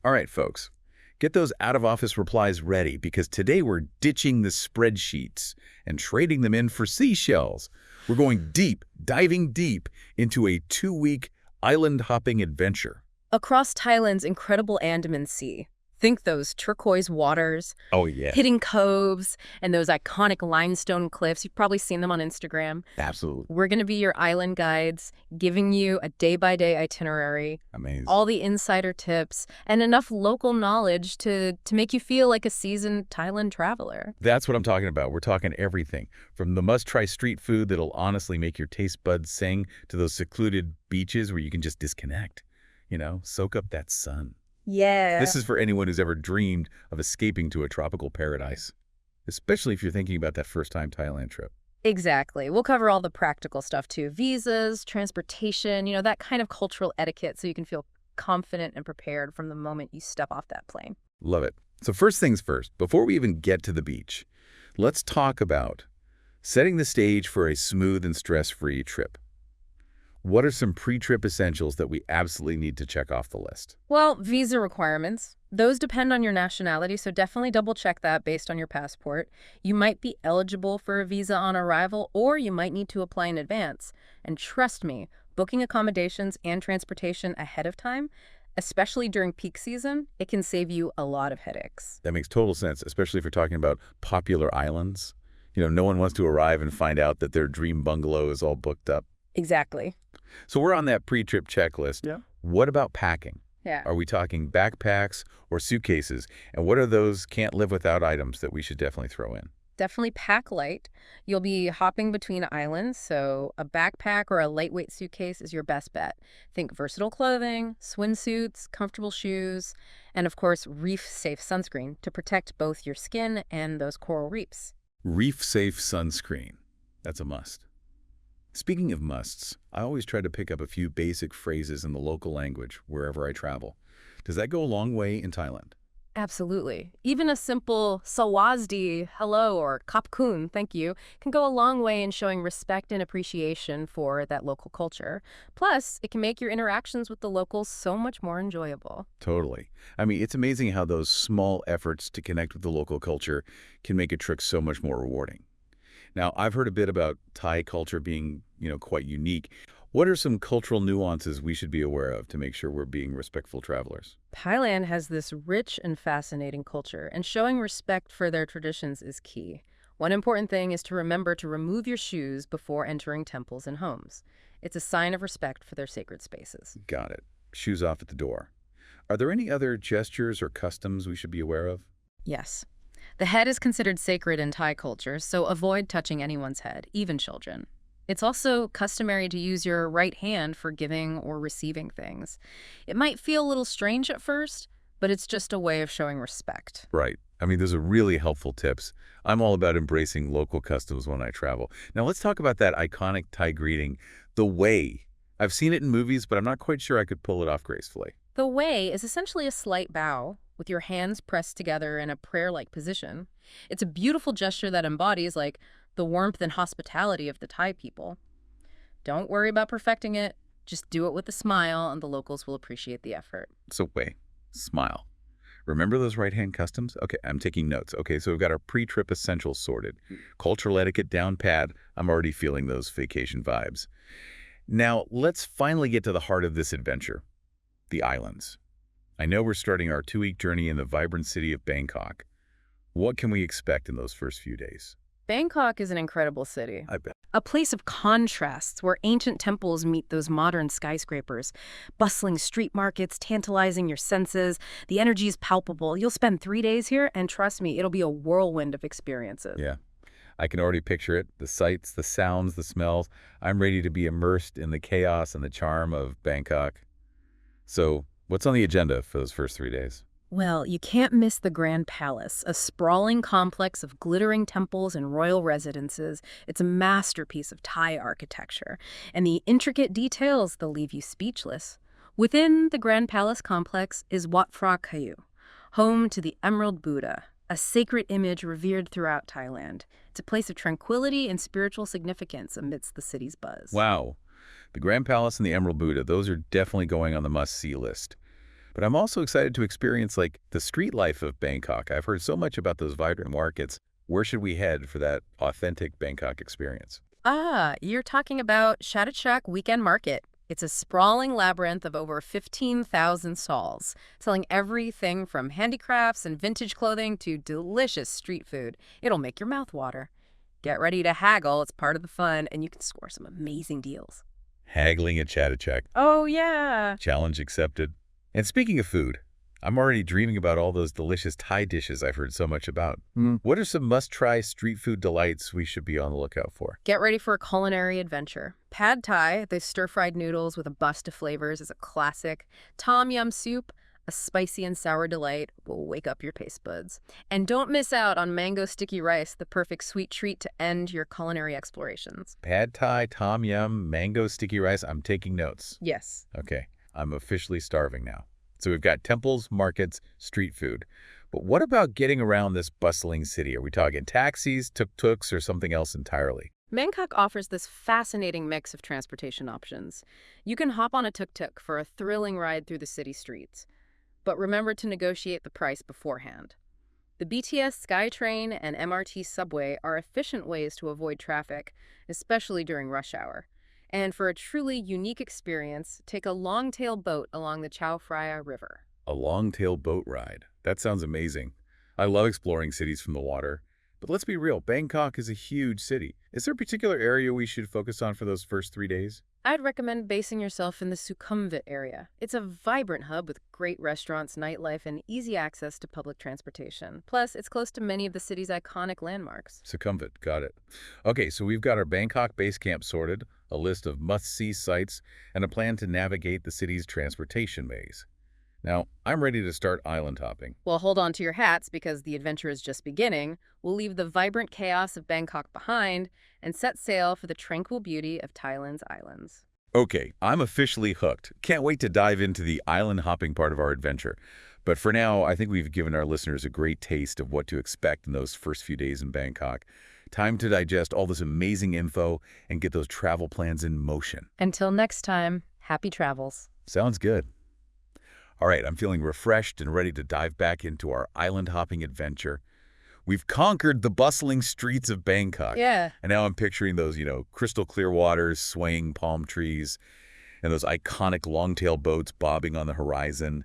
All right, folks. Get those out-of-office replies ready because today we're ditching the spreadsheets and trading them in for seashells. We're going deep, diving deep into a 2-week island-hopping adventure. Across Thailand's incredible Andaman Sea. Think those turquoise waters, Oh, yeah. hidden coves, and those iconic limestone cliffs. You've probably seen them on Instagram. Absolutely. We're going to be your island guides, giving you a day-by-day itinerary, Amazing. all the insider tips, and enough local knowledge to make you feel like a seasoned Thailand traveler. That's what I'm talking about. We're talking everything, from the must-try street food that'll honestly make your taste buds sing to those secluded beaches where you can just disconnect, soak up that sun. Yeah. This is for anyone who's ever dreamed of escaping to a tropical paradise, especially if you're thinking about that first-time Thailand trip. Exactly. We'll cover all the practical stuff too. Visas, transportation, that kind of cultural etiquette so you can feel confident and prepared from the moment you step off that plane. Love it. So first things first, before we even get to the beach, let's talk about setting the stage for a smooth and stress-free trip. What are some pre-trip essentials that we absolutely need to check off the list? Well, visa requirements. Those depend on your nationality, so definitely double-check that based on your passport. You might be eligible for a visa on arrival, or you might need to apply in advance. And trust me, booking accommodations and transportation ahead of time, especially during peak season, it can save you a lot of headaches. That makes total sense, especially if you're talking about popular islands. No one wants to arrive and find out that their dream bungalow is all booked up. Exactly. So we're on that pre-trip checklist. Yeah. What about packing? Yeah. Are we talking backpacks or suitcases? And what are those can't-live-without items that we should definitely throw in? Definitely pack light. You'll be hopping between islands, so a backpack or a lightweight suitcase is your best bet. Think versatile clothing, swimsuits, comfortable shoes, and of course, reef-safe sunscreen to protect both your skin and those coral reefs. Reef-safe sunscreen. That's a must. Speaking of musts, I always try to pick up a few basic phrases in the local language wherever I travel. Does that go a long way in Thailand? Absolutely. Even a simple sawasdi, hello, or kapkun, thank you, can go a long way in showing respect and appreciation for that local culture. Plus, it can make your interactions with the locals so much more enjoyable. Totally. I mean, it's amazing how those small efforts to connect with the local culture can make a trip so much more rewarding. Now, I've heard a bit about Thai culture being, quite unique. What are some cultural nuances we should be aware of to make sure we're being respectful travelers? Thailand has this rich and fascinating culture, and showing respect for their traditions is key. One important thing is to remember to remove your shoes before entering temples and homes. It's a sign of respect for their sacred spaces. Got it. Shoes off at the door. Are there any other gestures or customs we should be aware of? Yes. The head is considered sacred in Thai culture, so avoid touching anyone's head, even children. It's also customary to use your right hand for giving or receiving things. It might feel a little strange at first, but it's just a way of showing respect. Right. I mean, those are really helpful tips. I'm all about embracing local customs when I travel. Now, let's talk about that iconic Thai greeting, the way. I've seen it in movies, but I'm not quite sure I could pull it off gracefully. The way is essentially a slight bow, with your hands pressed together in a prayer-like position. It's a beautiful gesture that embodies, the warmth and hospitality of the Thai people. Don't worry about perfecting it. Just do it with a smile, and the locals will appreciate the effort. So way, smile. Remember those right-hand customs? Okay, I'm taking notes. Okay, so we've got our pre-trip essentials sorted. Cultural etiquette down pat. I'm already feeling those vacation vibes. Now, let's finally get to the heart of this adventure, the islands. I know we're starting our 2-week journey in the vibrant city of Bangkok. What can we expect in those first few days? Bangkok is an incredible city. I bet. A place of contrasts where ancient temples meet those modern skyscrapers. Bustling street markets, tantalizing your senses. The energy is palpable. You'll spend 3 days here, and trust me, it'll be a whirlwind of experiences. Yeah, I can already picture it. The sights, the sounds, the smells. I'm ready to be immersed in the chaos and the charm of Bangkok. So, what's on the agenda for those first 3 days? Well, you can't miss the Grand Palace, a sprawling complex of glittering temples and royal residences. It's a masterpiece of Thai architecture, and the intricate details they'll leave you speechless. Within the Grand Palace complex is Wat Phra Kaew, home to the Emerald Buddha, a sacred image revered throughout Thailand. It's a place of tranquility and spiritual significance amidst the city's buzz. Wow. The Grand Palace and the Emerald Buddha, those are definitely going on the must-see list. But I'm also excited to experience, like, the street life of Bangkok. I've heard so much about those vibrant markets. Where should we head for that authentic Bangkok experience? Ah, you're talking about Saduak Weekend Market. It's a sprawling labyrinth of over 15,000 stalls, selling everything from handicrafts and vintage clothing to delicious street food. It'll make your mouth water. Get ready to haggle, it's part of the fun, and you can score some amazing deals. Haggling at Chatuchak. Oh, yeah. Challenge accepted. And speaking of food, I'm already dreaming about all those delicious Thai dishes I've heard so much about. What are some must-try street food delights we should be on the lookout for? Get ready for a culinary adventure. Pad Thai, the stir-fried noodles with a bust of flavors, is a classic. Tom yum soup, a spicy and sour delight, will wake up your taste buds. And don't miss out on mango sticky rice, the perfect sweet treat to end your culinary explorations. Pad Thai, Tom Yum, mango sticky rice. I'm taking notes. Yes. Okay, I'm officially starving now. So we've got temples, markets, street food. But what about getting around this bustling city? Are we talking taxis, tuk-tuks, or something else entirely? Bangkok offers this fascinating mix of transportation options. You can hop on a tuk-tuk for a thrilling ride through the city streets. But remember to negotiate the price beforehand. The BTS SkyTrain and MRT subway are efficient ways to avoid traffic, especially during rush hour. And for a truly unique experience, take a long-tail boat along the Chao Phraya River. A long-tail boat ride. That sounds amazing. I love exploring cities from the water. But let's be real, Bangkok is a huge city. Is there a particular area we should focus on for those first 3 days? I'd recommend basing yourself in the Sukhumvit area. It's a vibrant hub with great restaurants, nightlife, and easy access to public transportation. Plus, it's close to many of the city's iconic landmarks. Sukhumvit, got it. Okay, so we've got our Bangkok base camp sorted, a list of must-see sites, and a plan to navigate the city's transportation maze. Now, I'm ready to start island hopping. Well, hold on to your hats because the adventure is just beginning. We'll leave the vibrant chaos of Bangkok behind and set sail for the tranquil beauty of Thailand's islands. Okay, I'm officially hooked. Can't wait to dive into the island hopping part of our adventure. But for now, I think we've given our listeners a great taste of what to expect in those first few days in Bangkok. Time to digest all this amazing info and get those travel plans in motion. Until next time, happy travels. Sounds good. All right, I'm feeling refreshed and ready to dive back into our island hopping adventure. We've conquered the bustling streets of Bangkok. Yeah. And now I'm picturing those, crystal clear waters, swaying palm trees, and those iconic long-tail boats bobbing on the horizon.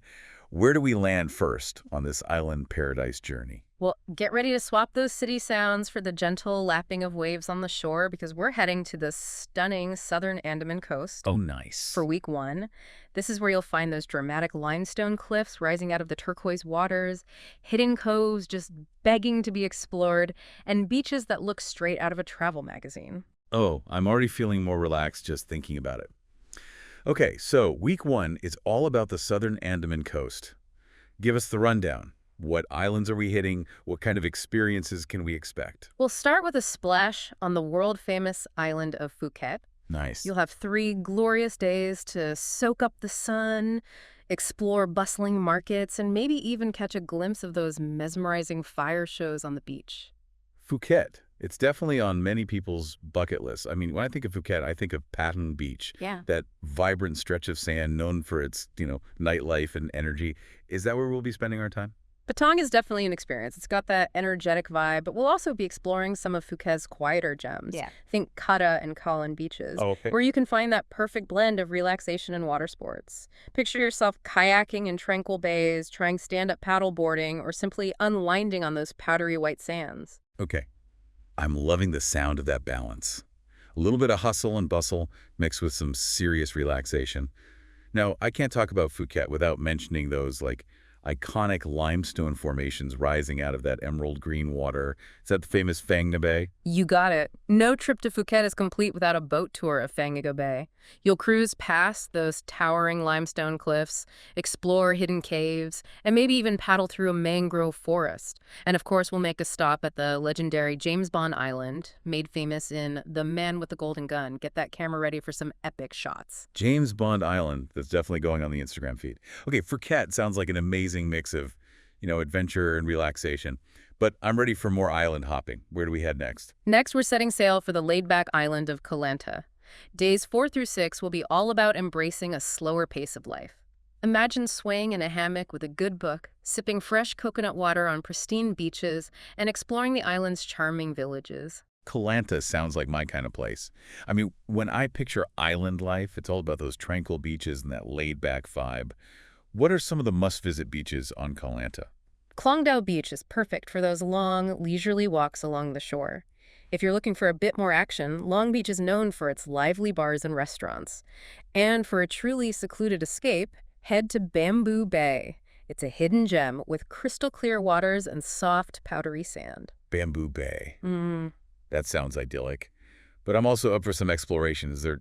Where do we land first on this island paradise journey? Well, get ready to swap those city sounds for the gentle lapping of waves on the shore because we're heading to the stunning southern Andaman coast. Oh, nice. For week 1. This is where you'll find those dramatic limestone cliffs rising out of the turquoise waters, hidden coves just begging to be explored, and beaches that look straight out of a travel magazine. Oh, I'm already feeling more relaxed just thinking about it. Okay, so week 1 is all about the southern Andaman coast. Give us the rundown. What islands are we hitting? What kind of experiences can we expect? We'll start with a splash on the world-famous island of Phuket. Nice. You'll have 3 glorious days to soak up the sun, explore bustling markets, and maybe even catch a glimpse of those mesmerizing fire shows on the beach. Phuket. It's definitely on many people's bucket lists. I mean, when I think of Phuket, I think of Pattaya Beach. Yeah. That vibrant stretch of sand known for its, nightlife and energy. Is that where we'll be spending our time? Patong is definitely an experience. It's got that energetic vibe, but we'll also be exploring some of Phuket's quieter gems. Yeah. Think Kata and Kolan beaches, Okay. where you can find that perfect blend of relaxation and water sports. Picture yourself kayaking in tranquil bays, trying stand-up paddle boarding, or simply unwinding on those powdery white sands. Okay. I'm loving the sound of that balance. A little bit of hustle and bustle mixed with some serious relaxation. Now, I can't talk about Phuket without mentioning those, iconic limestone formations rising out of that emerald green water. Is that the famous Phang Nga Bay? You got it. No trip to Phuket is complete without a boat tour of Phang Nga Bay. You'll cruise past those towering limestone cliffs, explore hidden caves, and maybe even paddle through a mangrove forest. And of course, we'll make a stop at the legendary James Bond Island, made famous in The Man with the Golden Gun. Get that camera ready for some epic shots. James Bond Island. That's definitely going on the Instagram feed. Okay, Phuket sounds like an amazing mix of, adventure and relaxation. But I'm ready for more island hopping. Where do we head next? Next, we're setting sail for the laid-back island of Koh Lanta. Days 4 through 6 will be all about embracing a slower pace of life. Imagine swaying in a hammock with a good book, sipping fresh coconut water on pristine beaches, and exploring the island's charming villages. Koh Lanta sounds like my kind of place. I mean, when I picture island life, it's all about those tranquil beaches and that laid-back vibe. What are some of the must-visit beaches on Koh Lanta? Klongdao Beach is perfect for those long, leisurely walks along the shore. If you're looking for a bit more action, Long Beach is known for its lively bars and restaurants. And for a truly secluded escape, head to Bamboo Bay. It's a hidden gem with crystal clear waters and soft, powdery sand. Bamboo Bay. Mm. That sounds idyllic. But I'm also up for some exploration. Is there,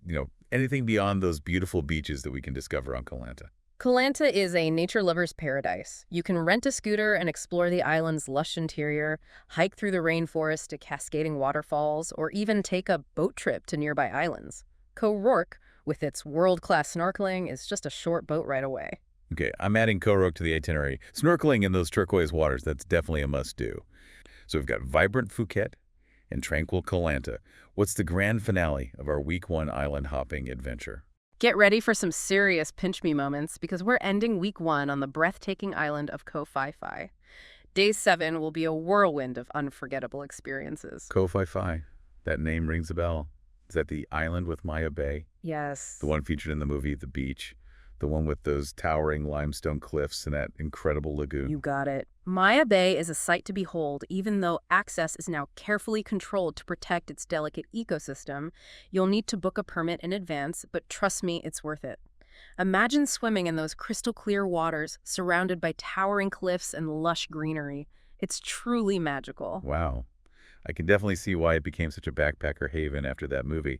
anything beyond those beautiful beaches that we can discover on Koh Lanta? Koh Lanta is a nature lover's paradise. You can rent a scooter and explore the island's lush interior, hike through the rainforest to cascading waterfalls, or even take a boat trip to nearby islands. Koh Rourke, with its world-class snorkeling, is just a short boat ride away. Okay, I'm adding Koh Rourke to the itinerary. Snorkeling in those turquoise waters, that's definitely a must-do. So we've got vibrant Phuket and tranquil Koh Lanta. What's the grand finale of our week 1 island hopping adventure? Get ready for some serious pinch-me moments because we're ending week 1 on the breathtaking island of Koh Phi Phi. Day 7 will be a whirlwind of unforgettable experiences. Koh Phi Phi. That name rings a bell. Is that the island with Maya Bay? Yes. The one featured in the movie The Beach? The one with those towering limestone cliffs and that incredible lagoon? You got it. Maya Bay is a sight to behold, even though access is now carefully controlled to protect its delicate ecosystem. You'll need to book a permit in advance, but trust me, it's worth it. Imagine swimming in those crystal clear waters, surrounded by towering cliffs and lush greenery. It's truly magical. Wow. I can definitely see why it became such a backpacker haven after that movie.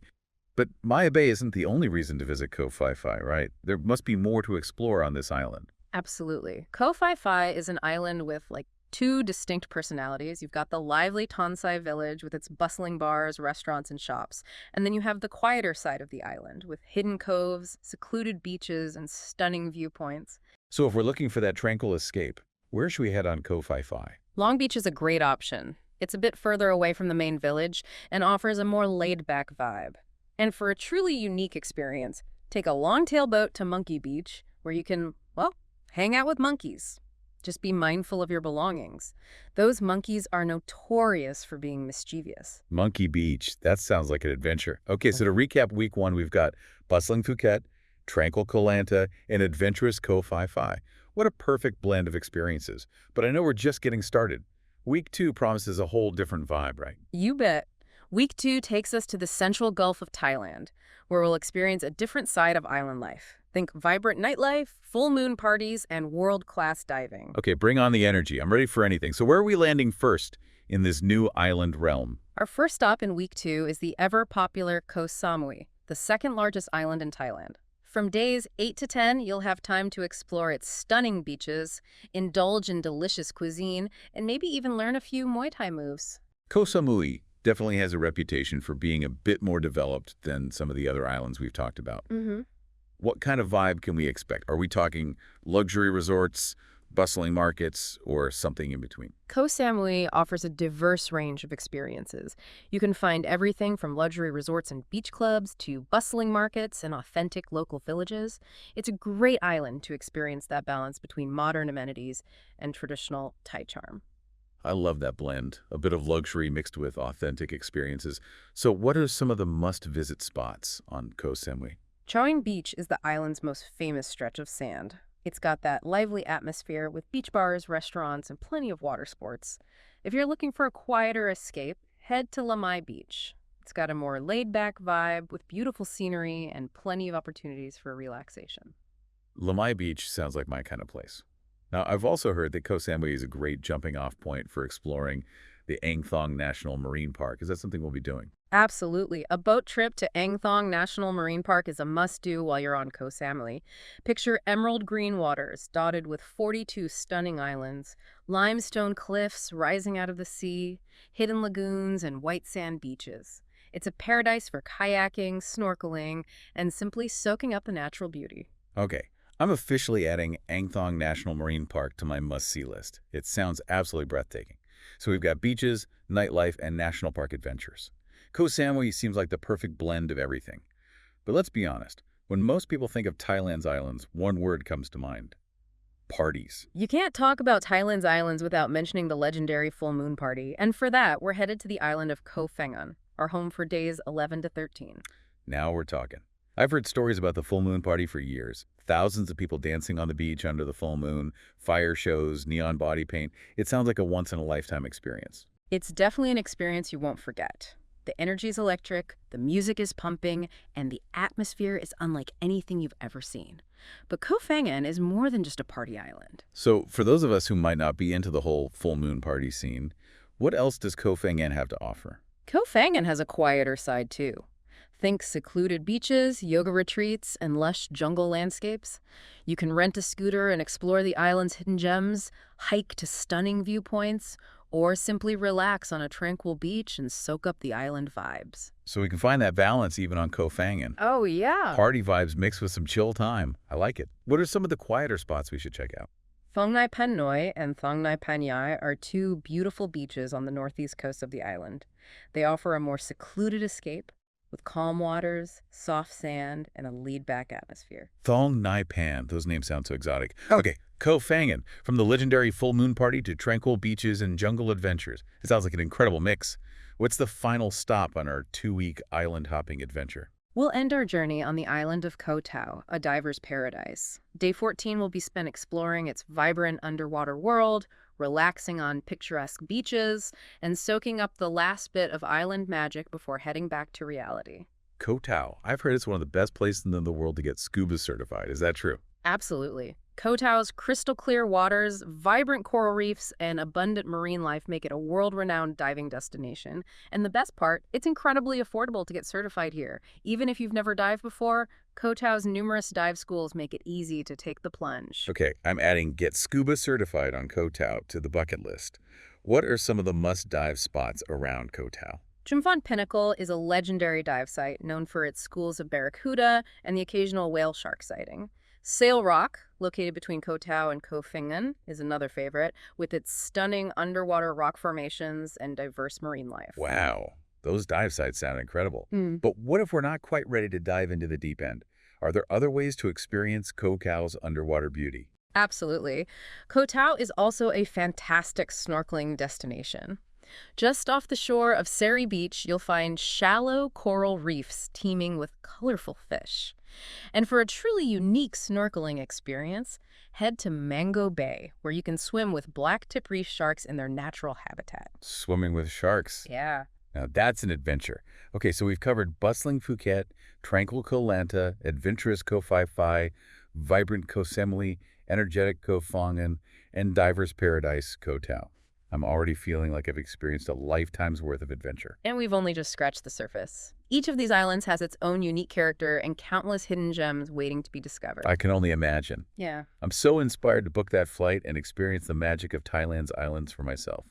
But Maya Bay isn't the only reason to visit Koh Phi Phi, right? There must be more to explore on this island. Absolutely. Koh Phi Phi is an island with, 2 distinct personalities. You've got the lively Tonsai village with its bustling bars, restaurants, and shops. And then you have the quieter side of the island with hidden coves, secluded beaches, and stunning viewpoints. So if we're looking for that tranquil escape, where should we head on Koh Phi Phi? Long Beach is a great option. It's a bit further away from the main village and offers a more laid-back vibe. And for a truly unique experience, take a long-tail boat to Monkey Beach, where you can, hang out with monkeys. Just be mindful of your belongings. Those monkeys are notorious for being mischievous. Monkey Beach. That sounds like an adventure. Okay, so to recap week 1, we've got bustling Phuket, tranquil Koh Lanta, and adventurous Koh Phi Phi. What a perfect blend of experiences. But I know we're just getting started. Week 2 promises a whole different vibe, right? You bet. Week 2 takes us to the central Gulf of Thailand, where we'll experience a different side of island life. Think vibrant nightlife, full moon parties, and world-class diving. Okay, bring on the energy. I'm ready for anything. So where are we landing first in this new island realm? Our first stop in week 2 is the ever-popular Koh Samui, the second largest island in Thailand. From days 8 to 10, you'll have time to explore its stunning beaches, indulge in delicious cuisine, and maybe even learn a few Muay Thai moves. Koh Samui definitely has a reputation for being a bit more developed than some of the other islands we've talked about. What kind of vibe can we expect? Are we talking luxury resorts, bustling markets, or something in between? Koh Samui offers a diverse range of experiences. You can find everything from luxury resorts and beach clubs to bustling markets and authentic local villages. It's a great island to experience that balance between modern amenities and traditional Thai charm. I love that blend, a bit of luxury mixed with authentic experiences. So what are some of the must-visit spots on Koh Samui? Chao Beach is the island's most famous stretch of sand. It's got that lively atmosphere with beach bars, restaurants, and plenty of water sports. If you're looking for a quieter escape, head to Lamai Beach. It's got a more laid-back vibe with beautiful scenery and plenty of opportunities for relaxation. Lamai Beach sounds like my kind of place. Now, I've also heard that Koh Samui is a great jumping-off point for exploring the Ang Thong National Marine Park. Is that something we'll be doing? Absolutely. A boat trip to Ang Thong National Marine Park is a must-do while you're on Koh Samui. Picture emerald green waters dotted with 42 stunning islands, limestone cliffs rising out of the sea, hidden lagoons, and white sand beaches. It's a paradise for kayaking, snorkeling, and simply soaking up the natural beauty. Okay, I'm officially adding Ang Thong National Marine Park to my must-see list. It sounds absolutely breathtaking. So we've got beaches, nightlife, and national park adventures. Koh Samui seems like the perfect blend of everything. But let's be honest, When most people think of Thailand's islands, one word comes to mind: parties. You can't talk about Thailand's islands without mentioning the legendary full moon party, and for that, we're headed to the island of Koh Phangan, our home for days 11 to 13. Now we're talking. I've heard stories about the full moon party for years. Thousands of people dancing on the beach under the full moon, fire shows, neon body paint. It sounds like a once-in-a-lifetime experience. It's definitely an experience you won't forget. The energy is electric, the music is pumping, and the atmosphere is unlike anything you've ever seen. But Koh Phangan is more than just a party island. So for those of us who might not be into the whole full moon party scene, what else does Koh Phangan have to offer? Koh Phangan has a quieter side too. Think secluded beaches, yoga retreats, and lush jungle landscapes. You can rent a scooter and explore the island's hidden gems, hike to stunning viewpoints, or simply relax on a tranquil beach and soak up the island vibes. So we can find that balance even on Koh Phangan. Oh, yeah. Party vibes mixed with some chill time. I like it. What are some of the quieter spots we should check out? Thong Nai Pen Noi and Thong Nai Pen Yai are two beautiful beaches on the northeast coast of the island. They offer a more secluded escape, with calm waters, soft sand, and a laid-back atmosphere. Thong Nai Pan. Those names sound so exotic. Okay, Koh Phangan. From the legendary full moon party to tranquil beaches and jungle adventures. It sounds like an incredible mix. What's the final stop on our 2-week island hopping adventure? We'll end our journey on the island of Koh Tao, a diver's paradise. Day 14 will be spent exploring its vibrant underwater world, relaxing on picturesque beaches, and soaking up the last bit of island magic before heading back to reality. Koh Tao. I've heard it's one of the best places in the world to get scuba certified. Is that true? Absolutely. Koh Tao's crystal clear waters, vibrant coral reefs, and abundant marine life make it a world-renowned diving destination. And the best part, it's incredibly affordable to get certified here. Even if you've never dived before, Koh Tao's numerous dive schools make it easy to take the plunge. Okay, I'm adding get scuba certified on Koh Tao to the bucket list. What are some of the must-dive spots around Koh Tao? Chumphon Pinnacle is a legendary dive site known for its schools of barracuda and the occasional whale shark sighting. Sail Rock, located between Koh Tao and Koh Phangan, is another favorite, with its stunning underwater rock formations and diverse marine life. Wow, those dive sites sound incredible. But what if we're not quite ready to dive into the deep end? Are there other ways to experience Koh Tao's underwater beauty? Absolutely. Koh Tao is also a fantastic snorkeling destination. Just off the shore of Seri Beach, you'll find shallow coral reefs teeming with colorful fish. And for a truly unique snorkeling experience, head to Mango Bay, where you can swim with black-tip reef sharks in their natural habitat. Swimming with sharks. Yeah. Now that's an adventure. Okay, so we've covered bustling Phuket, tranquil Koh Lanta, adventurous Koh Phi Phi, vibrant Koh Samui, energetic Koh Phangan, and diver's paradise Koh Tao. I'm already feeling like I've experienced a lifetime's worth of adventure. And we've only just scratched the surface. Each of these islands has its own unique character and countless hidden gems waiting to be discovered. I can only imagine. Yeah. I'm so inspired to book that flight and experience the magic of Thailand's islands for myself.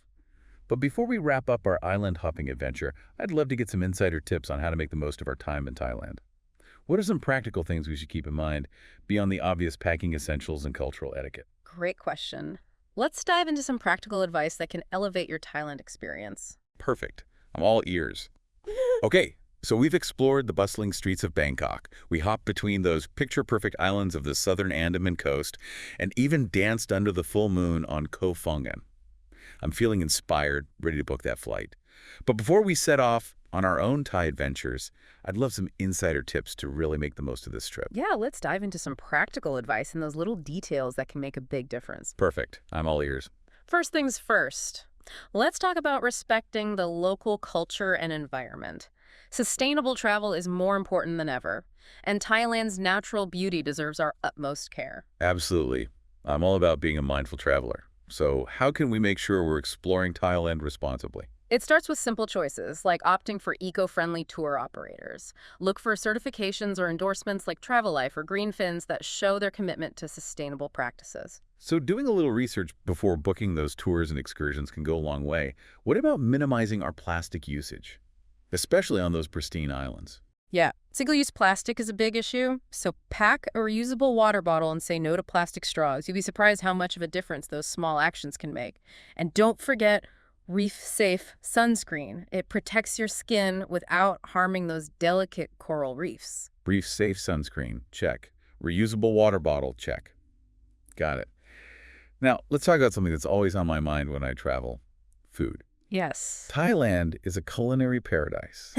But before we wrap up our island hopping adventure, I'd love to get some insider tips on how to make the most of our time in Thailand. What are some practical things we should keep in mind beyond the obvious packing essentials and cultural etiquette? Great question. Let's dive into some practical advice that can elevate your Thailand experience. Perfect. I'm all ears. Okay, so we've explored the bustling streets of Bangkok. We hopped between those picture-perfect islands of the southern Andaman coast and even danced under the full moon on Koh Phangan. I'm feeling inspired, ready to book that flight. But before we set off on our own Thai adventures, I'd love some insider tips to really make the most of this trip. Yeah, let's dive into some practical advice and those little details that can make a big difference. Perfect. I'm all ears. First things first, let's talk about respecting the local culture and environment. Sustainable travel is more important than ever, and Thailand's natural beauty deserves our utmost care. Absolutely. I'm all about being a mindful traveler. So how can we make sure we're exploring Thailand responsibly? It starts with simple choices, like opting for eco-friendly tour operators. Look for certifications or endorsements like TravelLife or Greenfins that show their commitment to sustainable practices. So doing a little research before booking those tours and excursions can go a long way. What about minimizing our plastic usage, especially on those pristine islands? Yeah, single-use plastic is a big issue, so pack a reusable water bottle and say no to plastic straws. You'll be surprised how much of a difference those small actions can make. And don't forget, Reef-safe sunscreen. It protects your skin without harming those delicate coral reefs. Brief-safe sunscreen, check. Reusable water bottle, check. Got it. Now, let's talk about something that's always on my mind when I travel. Food. Yes. Thailand is a culinary paradise,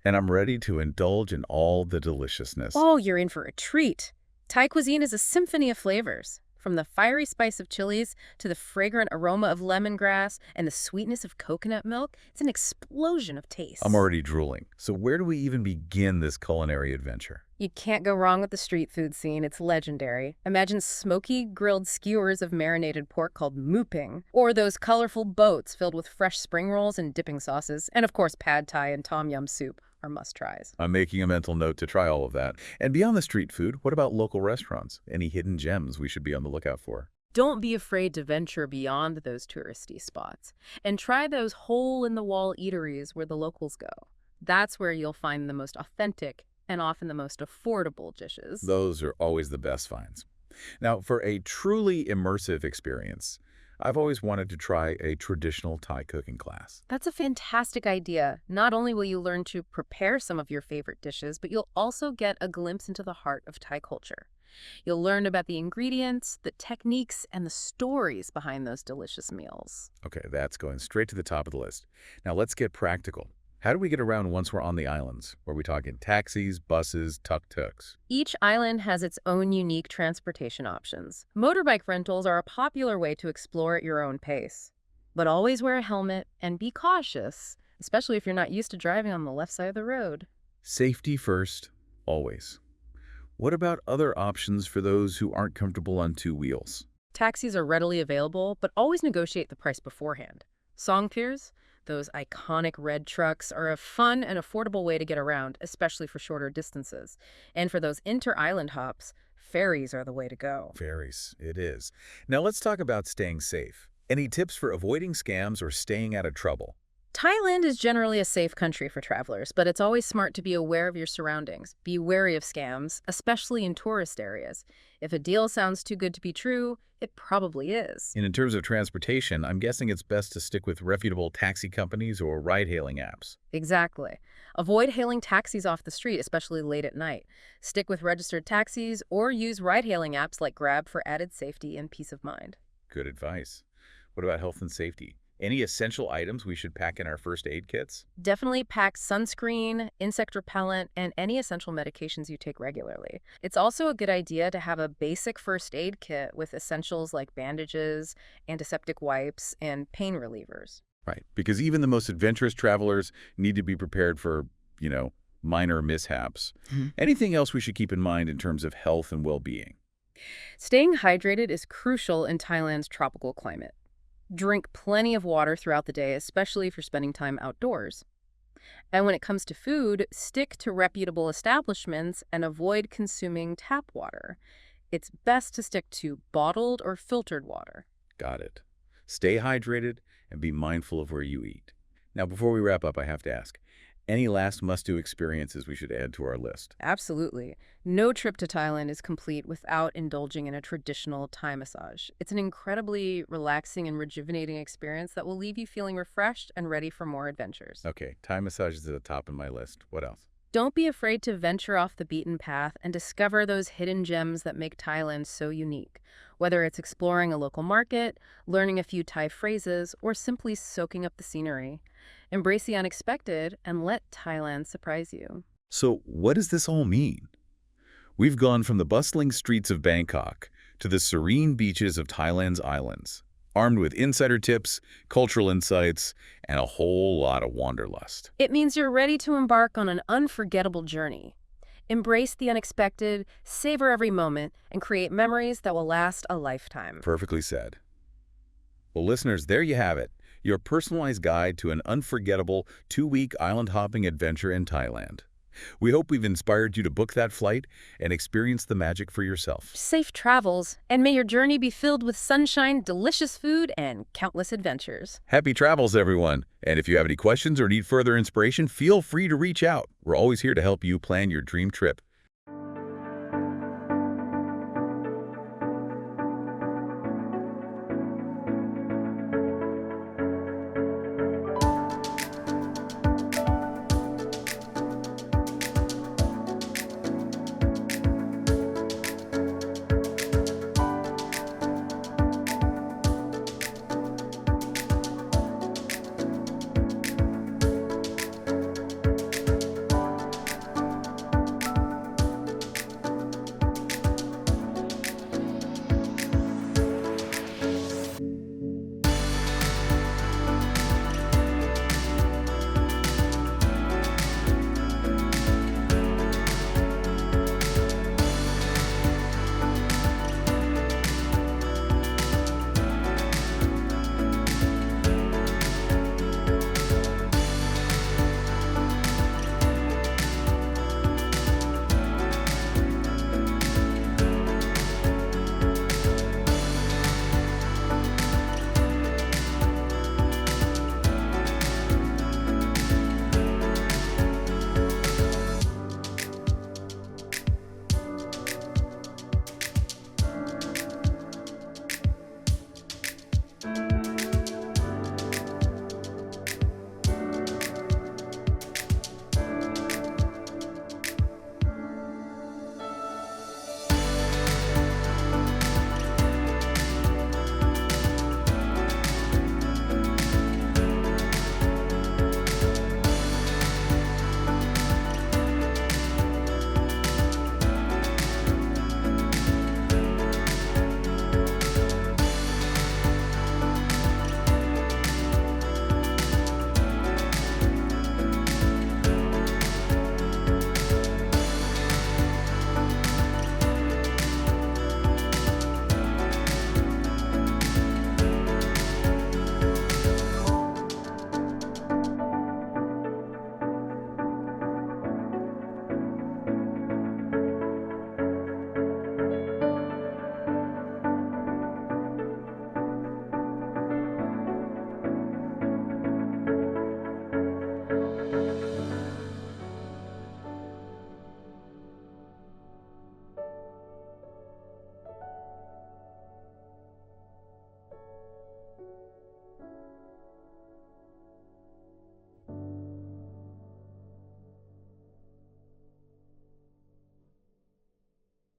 and I'm ready to indulge in all the deliciousness. Oh, you're in for a treat. Thai cuisine is a symphony of flavors. From the fiery spice of chilies to the fragrant aroma of lemongrass and the sweetness of coconut milk, it's an explosion of taste. I'm already drooling. So where do we even begin this culinary adventure? You can't go wrong with the street food scene. It's legendary. Imagine smoky, grilled skewers of marinated pork called muping, or those colorful boats filled with fresh spring rolls and dipping sauces, and of course pad thai and tom yum soup are must-tries. I'm making a mental note to try all of that. And beyond the street food, what about local restaurants? Any hidden gems we should be on the lookout for? Don't be afraid to venture beyond those touristy spots and try those hole-in-the-wall eateries where the locals go. That's where you'll find the most authentic and often the most affordable dishes. Those are always the best finds. Now, for a truly immersive experience, I've always wanted to try a traditional Thai cooking class. That's a fantastic idea. Not only will you learn to prepare some of your favorite dishes, but you'll also get a glimpse into the heart of Thai culture. You'll learn about the ingredients, the techniques, and the stories behind those delicious meals. Okay, that's going straight to the top of the list. Now let's get practical. How do we get around once we're on the islands? Were we talking taxis, buses, tuk-tuks? Each island has its own unique transportation options. Motorbike rentals are a popular way to explore at your own pace. But always wear a helmet and be cautious, especially if you're not used to driving on the left side of the road. Safety first, always. What about other options for those who aren't comfortable on two wheels? Taxis are readily available, but always negotiate the price beforehand. Songpirs, those iconic red trucks, are a fun and affordable way to get around, especially for shorter distances. And for those inter-island hops, ferries are the way to go. Ferries, it is. Now let's talk about staying safe. Any tips for avoiding scams or staying out of trouble? Thailand is generally a safe country for travelers, but it's always smart to be aware of your surroundings. Be wary of scams, especially in tourist areas. If a deal sounds too good to be true, it probably is. And in terms of transportation, I'm guessing it's best to stick with reputable taxi companies or ride-hailing apps. Exactly. Avoid hailing taxis off the street, especially late at night. Stick with registered taxis or use ride-hailing apps like Grab for added safety and peace of mind. Good advice. What about health and safety? Any essential items we should pack in our first aid kits? Definitely pack sunscreen, insect repellent, and any essential medications you take regularly. It's also a good idea to have a basic first aid kit with essentials like bandages, antiseptic wipes, and pain relievers. Right, because even the most adventurous travelers need to be prepared for, minor mishaps. Anything else we should keep in mind in terms of health and well-being? Staying hydrated is crucial in Thailand's tropical climate. Drink plenty of water throughout the day, especially if you're spending time outdoors. And when it comes to food, stick to reputable establishments and avoid consuming tap water. It's best to stick to bottled or filtered water. Got it. Stay hydrated and be mindful of where you eat. Now, before we wrap up, I have to ask, any last must-do experiences we should add to our list? Absolutely. No trip to Thailand is complete without indulging in a traditional Thai massage. It's an incredibly relaxing and rejuvenating experience that will leave you feeling refreshed and ready for more adventures. Okay, Thai massage is at the top of my list. What else? Don't be afraid to venture off the beaten path and discover those hidden gems that make Thailand so unique. Whether it's exploring a local market, learning a few Thai phrases, or simply soaking up the scenery. Embrace the unexpected and let Thailand surprise you. So what does this all mean? We've gone from the bustling streets of Bangkok to the serene beaches of Thailand's islands, armed with insider tips, cultural insights, and a whole lot of wanderlust. It means you're ready to embark on an unforgettable journey. Embrace the unexpected, savor every moment, and create memories that will last a lifetime. Perfectly said. Well, listeners, there you have it. Your personalized guide to an unforgettable 2-week island-hopping adventure in Thailand. We hope we've inspired you to book that flight and experience the magic for yourself. Safe travels, and may your journey be filled with sunshine, delicious food, and countless adventures. Happy travels, everyone. And if you have any questions or need further inspiration, feel free to reach out. We're always here to help you plan your dream trip.